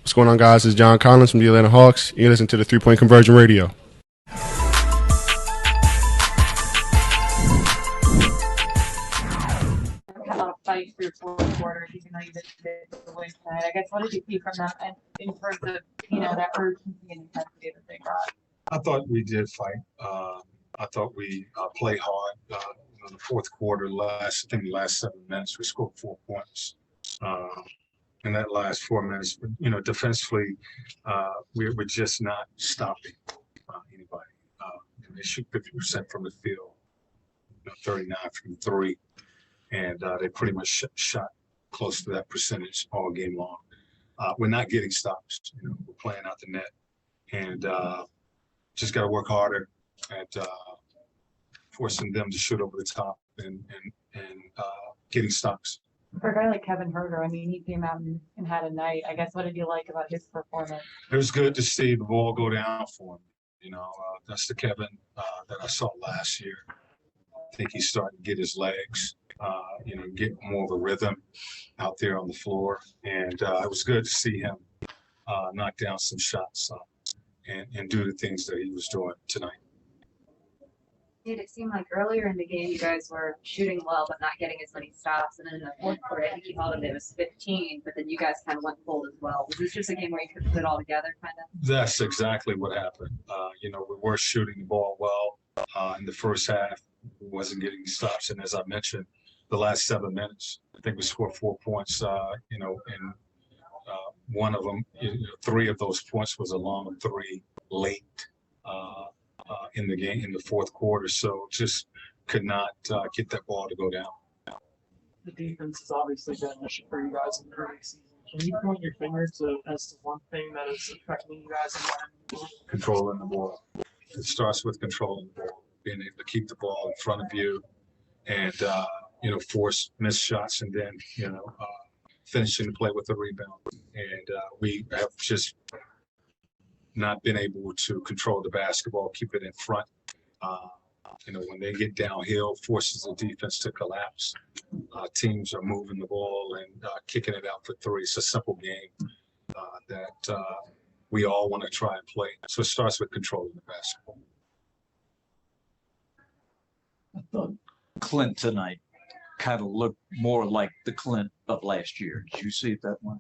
What's going on, guys? It's John Collins from the Atlanta Hawks. You listen to the 3-Point Conversion Radio. Had a lot of fight through fourth quarter, even though you didn't get the win tonight. I guess what did you see from that in terms of that urgency and intensity that they brought? I thought we did fight. I thought we played hard. In the fourth quarter, I think the last 7 minutes, we scored 4 points. In that last 4 minutes, defensively, we're just not stopping anybody. They shoot 50% from the field, 39 from 3, and they pretty much shot close to that percentage all game long. We're not getting stops. We're playing out the net, and just got to work harder at forcing them to shoot over the top and getting stops. For a guy like Kevin Herter, he came out and had a night. I guess what did you like about his performance? It was good to see the ball go down for him. That's the Kevin that I saw last year. I think he's starting to get his legs, get more of a rhythm out there on the floor. And it was good to see him knock down some shots and do the things that he was doing tonight. It seemed like earlier in the game you guys were shooting well but not getting as many stops, and then in the fourth quarter I think you held it was 15, but then you guys kind of went cold as well. Was this just a game where you could put it all together kind of? That's exactly what happened. We were shooting the ball well in the first half. We wasn't getting stops, and as I mentioned, the last 7 minutes, I think we scored 4 points. And one of them, 3 of those points was a long 3 late. In the game in the fourth quarter, so just could not get that ball to go down. The defense has obviously been an issue for you guys in the early season. Can you point your finger as to one thing that is affecting you guys in that? Controlling the ball. It starts with controlling the ball, being able to keep the ball in front of you, and force missed shots, and then finishing the play with a rebound. And we have just not been able to control the basketball, keep it in front. When they get downhill, forces the defense to collapse. Teams are moving the ball and kicking it out for 3. It's a simple game that we all want to try and play. So it starts with controlling the basketball. I thought Clint tonight kind of looked more like the Clint of last year. Did you see it that way?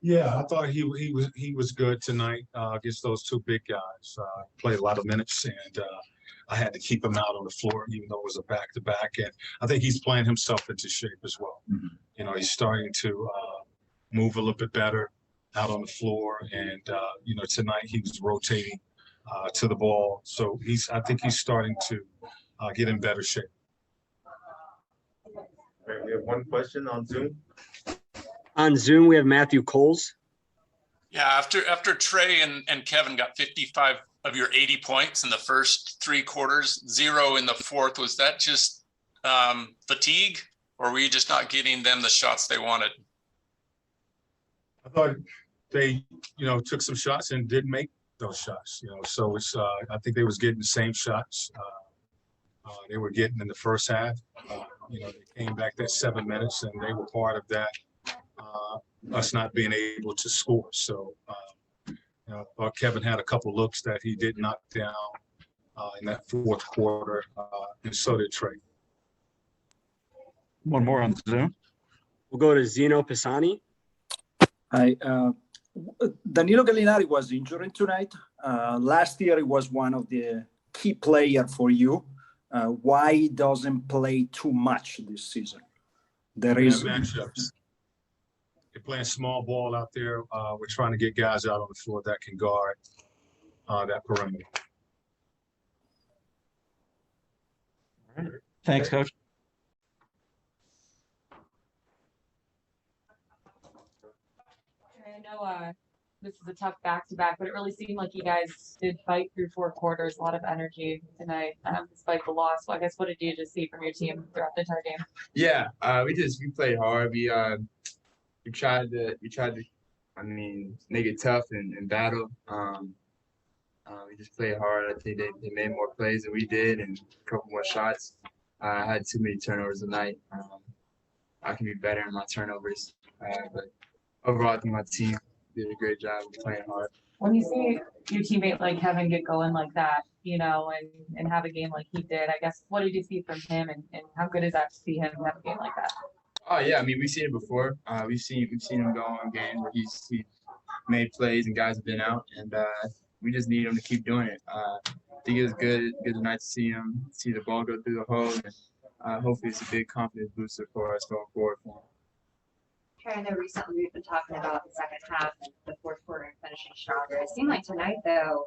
Yeah, I thought he was good tonight against those 2 big guys. Played a lot of minutes, and I had to keep him out on the floor, even though it was a back-to-back. And I think he's playing himself into shape as well. Mm-hmm. He's starting to move a little bit better out on the floor, and tonight he was rotating to the ball. So I think he's starting to get in better shape. All right, we have one question on Zoom. On Zoom, we have Matthew Coles. Yeah, after Trey and Kevin got 55 of your 80 points in the first 3 quarters, 0 in the fourth, was that just fatigue, or were you just not getting them the shots they wanted? I thought they, took some shots and didn't make those shots. So it's I think they was getting the same shots they were getting in the first half. They came back that 7 minutes, and they were part of that. Us not being able to score. So Kevin had a couple looks that he did knock down in that fourth quarter, and so did Trey. One more on Zoom. We'll go to Zeno Pisani. Hi. Danilo Gallinari was injured tonight. Last year, he was one of the key players for you. Why he doesn't play too much this season? There is matchups. They're playing small ball out there. We're trying to get guys out on the floor that can guard that perimeter. All right. Thanks, Coach. I know this is a tough back-to-back, but it really seemed like you guys did fight through 4 quarters, a lot of energy tonight, despite the loss. Well, I guess what did you just see from your team throughout the entire game? Yeah, we played hard. We tried to make it tough and battle. We just played hard. I think they made more plays than we did and a couple more shots. I had too many turnovers tonight. I can be better in my turnovers. But overall, I think my team did a great job of playing hard. When you see your teammate like Kevin get going like that, and have a game like he did, I guess, what did you see from him and how good is that to see him have a game like that? Oh yeah, I mean we've seen it before. We've seen him go on games where he's made plays and guys have been out, and we just need him to keep doing it. I think it was good tonight to see the ball go through the hole, and hopefully it's a big confidence booster for us going forward for him. Trey, I know recently we've been talking about the second half and the fourth quarter and finishing stronger. It seemed like tonight, though,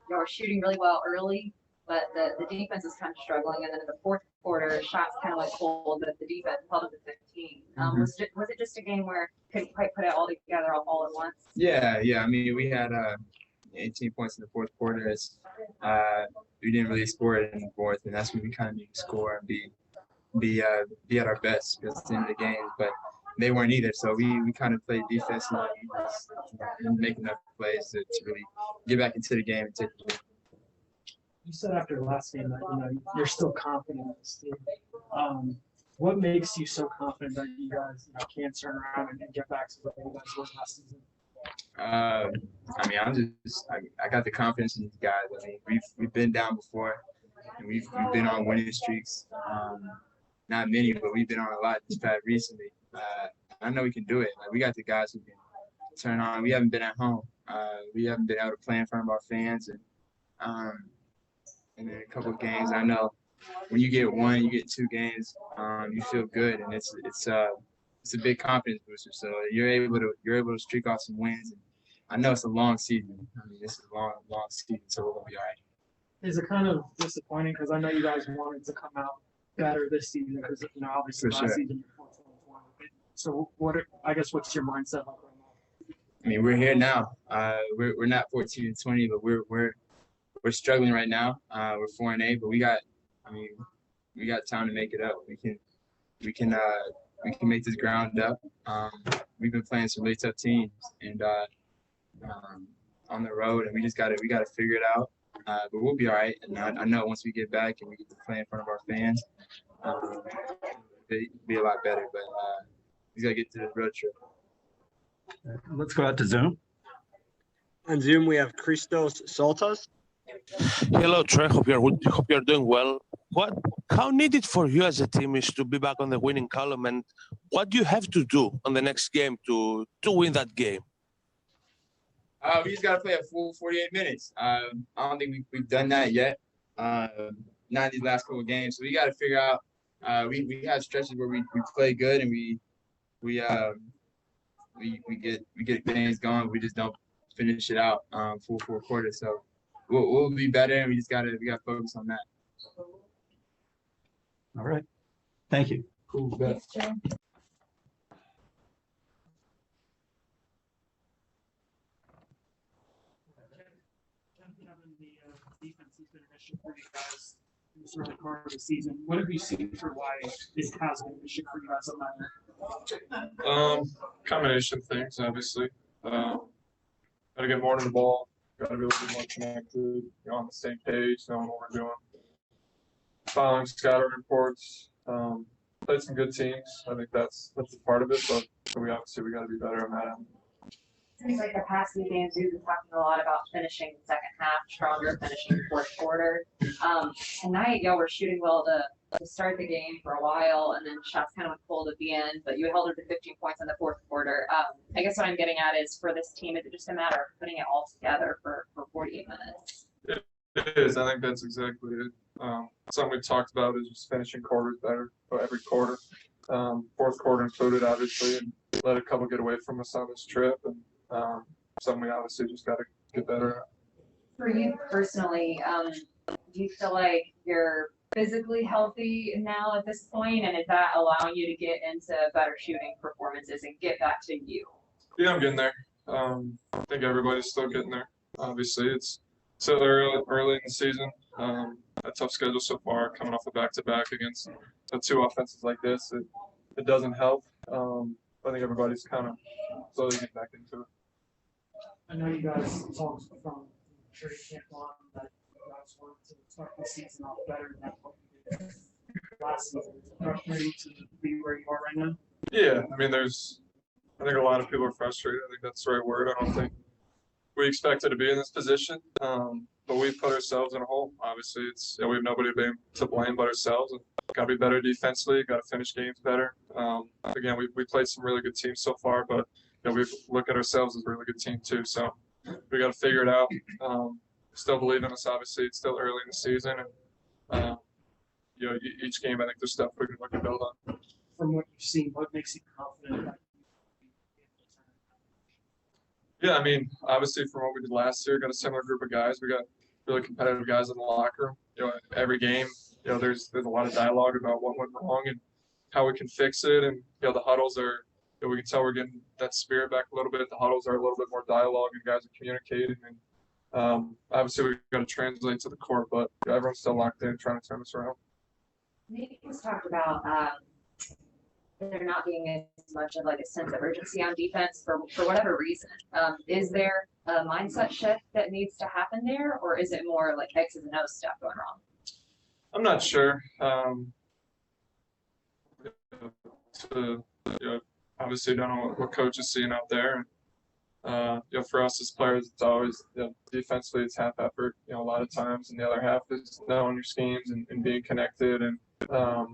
you were shooting really well early, but the defense was kind of struggling. And then in the fourth quarter, shots kind of went cold, but the defense held it to 15. Was it just a game where couldn't quite put it all together all at once? Yeah. I mean, we had 18 points in the fourth quarter. We didn't really score it in the fourth, and that's when we kind of need to score and be at our best because it's in the game. But they weren't either, so we kind of played defense and make enough plays to really get back into the game and take the lead. You said after the last game that you're still confident in this team. What makes you so confident that you guys can turn around and get back to what you guys were last season? I mean, I got the confidence in these guys. I mean, we've been down before, and we've been on winning streaks. Not many, but we've been on a lot this past recently. I know we can do it. Like, we got the guys who can turn on. We haven't been at home. We haven't been able to play in front of our fans, and then a couple of games. I know when you get one, you get 2 games, you feel good, and it's a big confidence booster. So you're able to streak off some wins. And I know it's a long season. I mean, this is a long season, so we're gonna be all right. Is it kind of disappointing because I know you guys wanted to come out better this season because obviously last season you're 14-1. So what's your mindset like right now? I mean, we're here now. We're not 14-20, but we're struggling right now. We're 4-8, but we got time to make it up. We can make this ground up. We've been playing some really tough teams and on the road, and we gotta figure it out. But we'll be all right. And I know once we get back and we get to play in front of our fans, it'll be a lot better. But we gotta get to the road trip. Let's go out to Zoom. On Zoom, we have Christos Saltas. Hello, Trey. Hope you're doing well. How needed for you as a team is to be back on the winning column, and what do you have to do on the next game to win that game? We just gotta play a full 48 minutes. I don't think we've done that yet. Not these last couple of games. So we gotta figure out. We have stretches where we play good and we get things going. We just don't finish it out full 4 quarters. So we'll be better, and we gotta focus on that. All right. Thank you. Cool. Thanks, Joe. The defense has been an issue for you guys in this early part of the season. What have you seen for why it has been an issue for you guys on that? Combination of things, obviously. Gotta get more to the ball. Gotta be a little bit more connected, on the same page, knowing what we're doing. Following scouting reports. Played some good teams. I think that's a part of it, but we gotta be better on that end. Seems like the past few games we've been talking a lot about finishing the second half stronger, finishing the fourth quarter. Tonight, y'all were shooting well to start the game for a while, and then shots kind of went cold at the end, but you held it to 15 points in the fourth quarter. I guess what I'm getting at is for this team, is it just a matter of putting it all together for 48 minutes? It is. I think that's exactly it. Something we talked about is just finishing quarters better every quarter. Fourth quarter included, obviously, and let a couple get away from us on this trip, and something we obviously just got to get better at. For you personally, do you feel like you're physically healthy now at this point, and is that allowing you to get into better shooting performances and get back to you? Yeah, I'm getting there. I think everybody's still getting there. Obviously, it's still early in the season. A tough schedule so far, coming off a back-to-back against the 2 offenses like this. It doesn't help. I think everybody's kind of slowly getting back into it. I know you guys talked from training camp on that you guys wanted to start the season off better than what you did last season. Is it frustrating to be where you are right now? Yeah, I mean, there's I think a lot of people are frustrated. I think that's the right word. I don't think we expected to be in this position, but we put ourselves in a hole. Obviously, we have nobody to blame but ourselves. And got to be better defensively. Got to finish games better. Again, we played some really good teams so far, but we look at ourselves as a really good team too. So we got to figure it out. Still believe in us. Obviously, it's still early in the season, and each game I think there's stuff we can build on. From what you've seen, what makes you confident that Yeah, I mean, obviously from what we did last year, got a similar group of guys. We got really competitive guys in the locker room. Every game, there's a lot of dialogue about what went wrong and how we can fix it. And the huddles are, we can tell we're getting that spirit back a little bit. The huddles are a little bit more dialogue, and guys are communicating. And obviously we've got to translate to the court, but everyone's still locked in, trying to turn us around. Maybe let's talk about there not being as much of like a sense of urgency on defense for whatever reason. Is there a mindset shift that needs to happen there, or is it more like X's and O's stuff going wrong? I'm not sure. Obviously don't know what coach is seeing out there. For us as players, it's always defensively it's half effort. A lot of times, and the other half is knowing your schemes and being connected. And I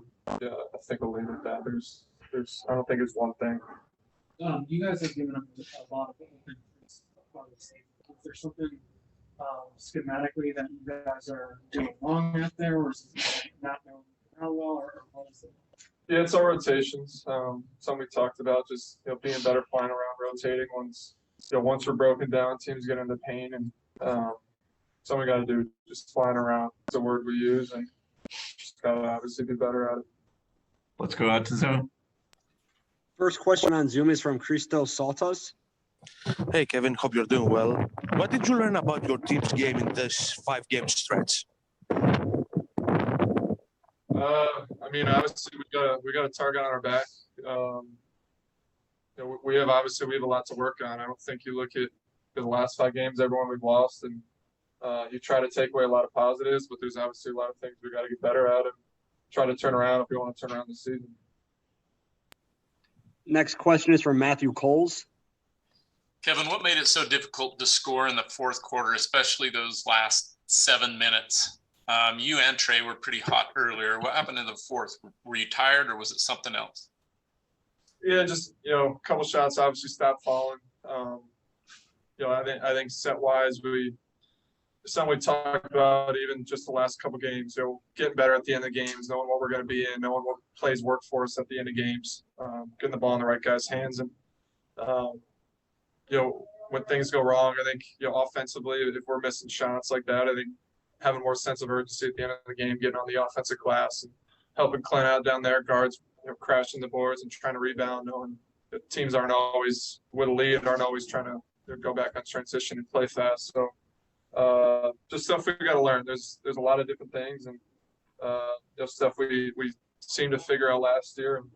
think I'll leave it at that. I don't think it's one thing. you guys have given up a lot of open things. Is there something schematically that you guys are doing wrong out there, or is it not knowing how well, or what is it? Yeah, it's our rotations. Something we talked about, just being better flying around, rotating once we're broken down, teams get into pain, and something we got to do, just flying around. It's a word we use, and just got to obviously be better at it. Let's go out to Zoom. First question on Zoom is from Christos Saltas. Hey, Kevin, hope you're doing well. What did you learn about your team's game in this 5-game stretch? I mean, obviously we got a target on our back. We have a lot to work on. I don't think you look at the last 5 games, everyone we've lost, and you try to take away a lot of positives, but there's obviously a lot of things we got to get better at and try to turn around if we want to turn around the season. Next question is from Matthew Coles. Kevin, what made it so difficult to score in the fourth quarter, especially those last 7 minutes? You and Trey were pretty hot earlier. What happened in the fourth? Were you tired, or was it something else? Yeah, just a couple shots obviously stopped falling. I think set wise something we talked about even just the last couple games. Getting better at the end of the games, knowing what we're going to be in, knowing what plays work for us at the end of games, getting the ball in the right guy's hands, and when things go wrong, I think offensively, if we're missing shots like that, I think having more sense of urgency at the end of the game, getting on the offensive glass and helping Clint out down there, guards crashing the boards and trying to rebound, knowing that teams aren't always with a lead, aren't always trying to go back on transition and play fast. So just stuff we got to learn. There's a lot of different things, and stuff we seemed to figure out last year, and